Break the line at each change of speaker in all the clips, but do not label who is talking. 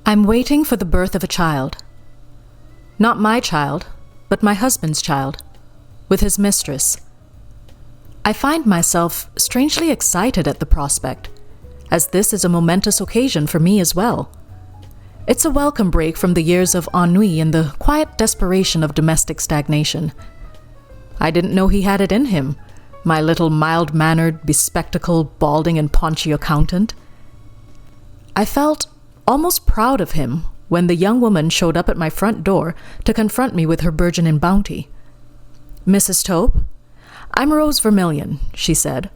I'm waiting for the birth of a child. Not my child, but my husband's child, with his mistress. I find myself strangely excited at the prospect, as this is a momentous occasion for me as well. It's a welcome break from the years of ennui and the quiet desperation of domestic stagnation. I didn't know he had it in him, my little mild-mannered, bespectacled, balding and paunchy accountant. I felt almost proud of him when the young woman showed up at my front door to confront me with her burgeoning bounty. "Mrs. Tope, I'm Rose Vermillion," she said,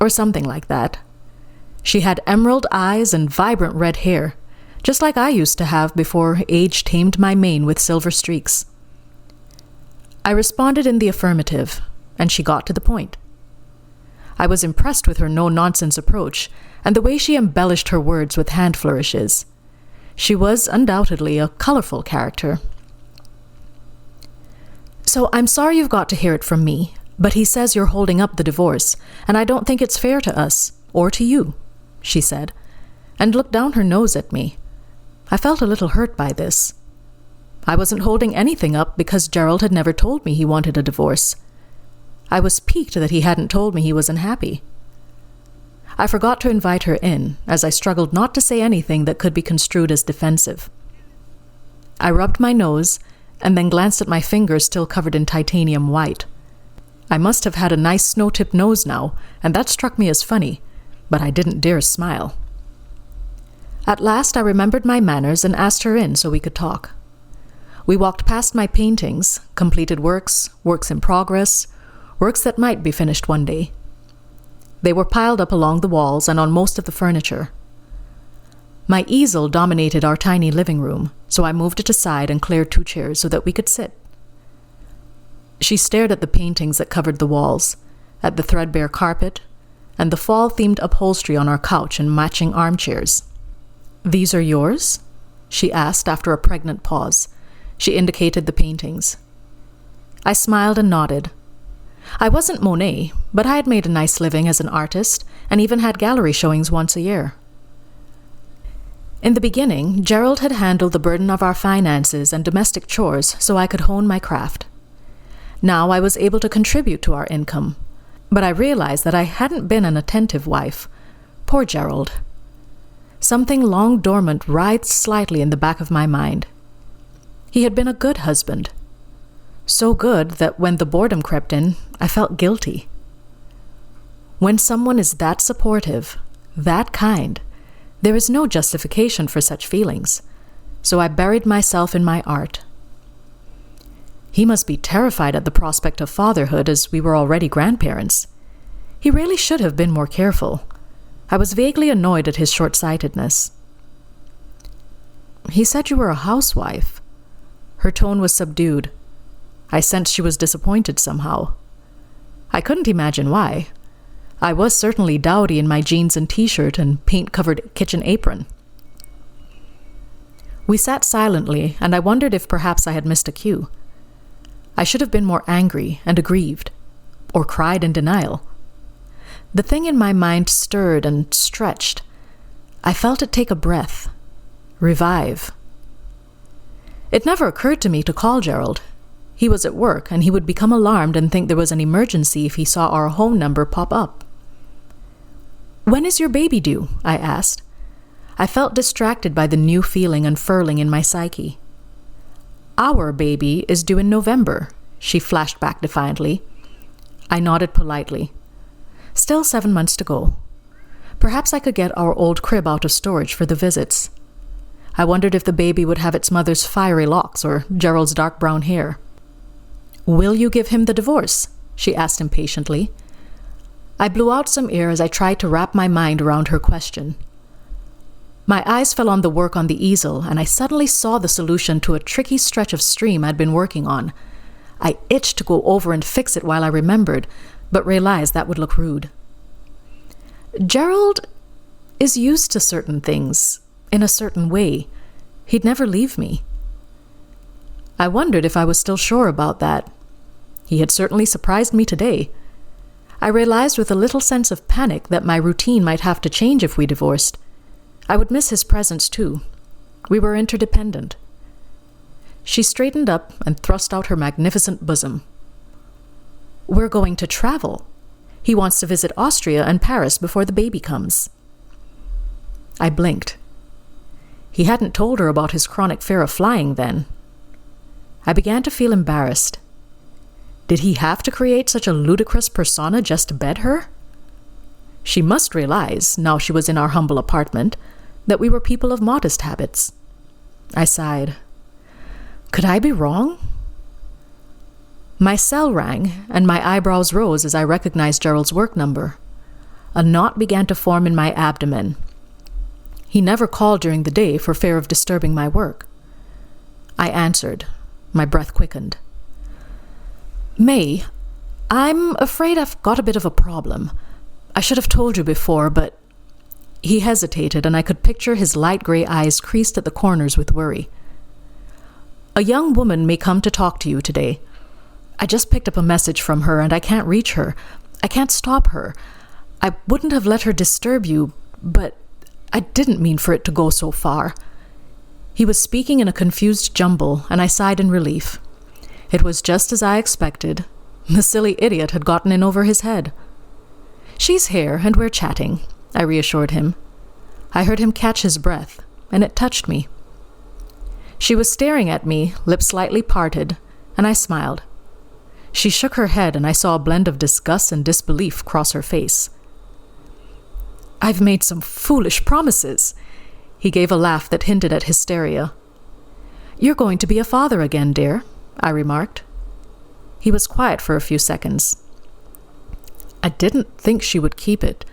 or something like that. She had emerald eyes and vibrant red hair, just like I used to have before age tamed my mane with silver streaks. I responded in the affirmative, and she got to the point. I was impressed with her no-nonsense approach and the way she embellished her words with hand flourishes. She was undoubtedly a colorful character. "So I'm sorry you've got to hear it from me, but he says you're holding up the divorce, and I don't think it's fair to us, or to you," she said, and looked down her nose at me. I felt a little hurt by this. I wasn't holding anything up because Gerald had never told me he wanted a divorce. I was piqued that he hadn't told me he was unhappy. I forgot to invite her in, as I struggled not to say anything that could be construed as defensive. I rubbed my nose, and then glanced at my fingers still covered in titanium white. I must have had a nice snow-tipped nose now, and that struck me as funny, but I didn't dare smile. At last I remembered my manners and asked her in so we could talk. We walked past my paintings, completed works, works in progress, works that might be finished one day. They were piled up along the walls and on most of the furniture. My easel dominated our tiny living room, so I moved it aside and cleared 2 chairs so that we could sit. She stared at the paintings that covered the walls, at the threadbare carpet, and the fall-themed upholstery on our couch and matching armchairs. "These are yours?" she asked after a pregnant pause. She indicated the paintings. I smiled and nodded. I wasn't Monet, but I had made a nice living as an artist and even had gallery showings once a year. In the beginning, Gerald had handled the burden of our finances and domestic chores so I could hone my craft. Now I was able to contribute to our income, but I realized that I hadn't been an attentive wife. Poor Gerald. Something long dormant writhed slightly in the back of my mind. He had been a good husband. So good that when the boredom crept in, I felt guilty. When someone is that supportive, that kind, there is no justification for such feelings, so I buried myself in my art. He must be terrified at the prospect of fatherhood, as we were already grandparents. He really should have been more careful. I was vaguely annoyed at his short-sightedness. "He said you were a housewife." Her tone was subdued. I sensed she was disappointed somehow. I couldn't imagine why. I was certainly dowdy in my jeans and t-shirt and paint-covered kitchen apron. We sat silently, and I wondered if perhaps I had missed a cue. I should have been more angry and aggrieved, or cried in denial. The thing in my mind stirred and stretched. I felt it take a breath, revive. It never occurred to me to call Gerald. He was at work, and he would become alarmed and think there was an emergency if he saw our home number pop up. "When is your baby due?" I asked. I felt distracted by the new feeling unfurling in my psyche. "Our baby is due in November," she flashed back defiantly. I nodded politely. Still 7 months to go. Perhaps I could get our old crib out of storage for the visits. I wondered if the baby would have its mother's fiery locks or Gerald's dark brown hair. "Will you give him the divorce?" she asked impatiently. I blew out some air as I tried to wrap my mind around her question. My eyes fell on the work on the easel, and I suddenly saw the solution to a tricky stretch of stream I'd been working on. I itched to go over and fix it while I remembered, but realized that would look rude. Gerald is used to certain things, in a certain way. He'd never leave me. I wondered if I was still sure about that. He had certainly surprised me today. I realized with a little sense of panic that my routine might have to change if we divorced. I would miss his presence too. We were interdependent. She straightened up and thrust out her magnificent bosom. We're going to travel. He wants to visit Austria and Paris before the baby comes. I blinked. He hadn't told her about his chronic fear of flying then. I began to feel embarrassed. Did he have to create such a ludicrous persona just to bed her? She must realize, now she was in our humble apartment, that we were people of modest habits. I sighed. Could I be wrong? My cell rang, and my eyebrows rose as I recognized Gerald's work number. A knot began to form in my abdomen. He never called during the day for fear of disturbing my work. I answered. My breath quickened. May, I'm afraid I've got a bit of a problem. I should have told you before, but... He hesitated, and I could picture his light gray eyes creased at the corners with worry. A young woman may come to talk to you today. I just picked up a message from her, and I can't reach her. I can't stop her. I wouldn't have let her disturb you, but I didn't mean for it to go so far. He was speaking in a confused jumble, and I sighed in relief. It was just as I expected. The silly idiot had gotten in over his head. She's here, and we're chatting, I reassured him. I heard him catch his breath, and it touched me. She was staring at me, lips slightly parted, and I smiled. She shook her head, and I saw a blend of disgust and disbelief cross her face. I've made some foolish promises. He gave a laugh that hinted at hysteria. You're going to be a father again, dear, I remarked. He was quiet for a few seconds. I didn't think she would keep it.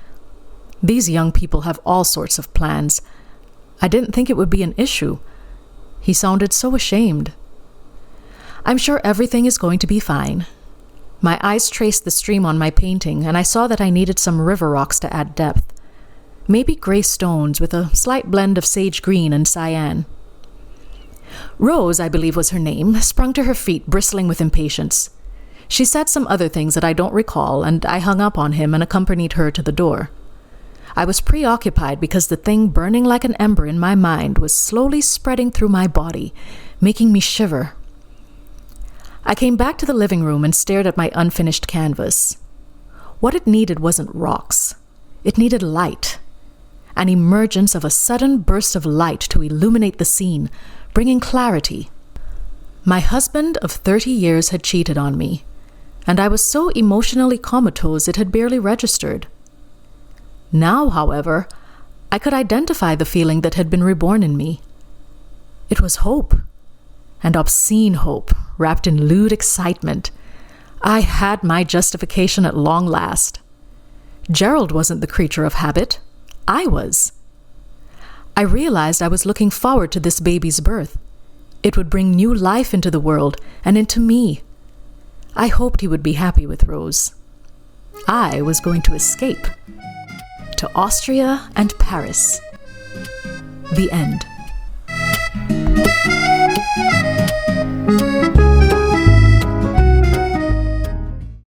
These young people have all sorts of plans. I didn't think it would be an issue. He sounded so ashamed. I'm sure everything is going to be fine. My eyes traced the stream on my painting, and I saw that I needed some river rocks to add depth. Maybe gray stones with a slight blend of sage green and cyan. Rose, I believe was her name, sprung to her feet, bristling with impatience. She said some other things that I don't recall, and I hung up on him and accompanied her to the door. I was preoccupied because the thing burning like an ember in my mind was slowly spreading through my body, making me shiver. I came back to the living room and stared at my unfinished canvas. What it needed wasn't rocks. It needed light. An emergence of a sudden burst of light to illuminate the scene, bringing clarity. My husband of 30 years had cheated on me, and I was so emotionally comatose it had barely registered. Now, however, I could identify the feeling that had been reborn in me. It was hope, and obscene hope, wrapped in lewd excitement. I had my justification at long last. Gerald wasn't the creature of habit. I was. I realized I was looking forward to this baby's birth. It would bring new life into the world and into me. I hoped he would be happy with Rose. I was going to escape. To Austria and Paris. The end.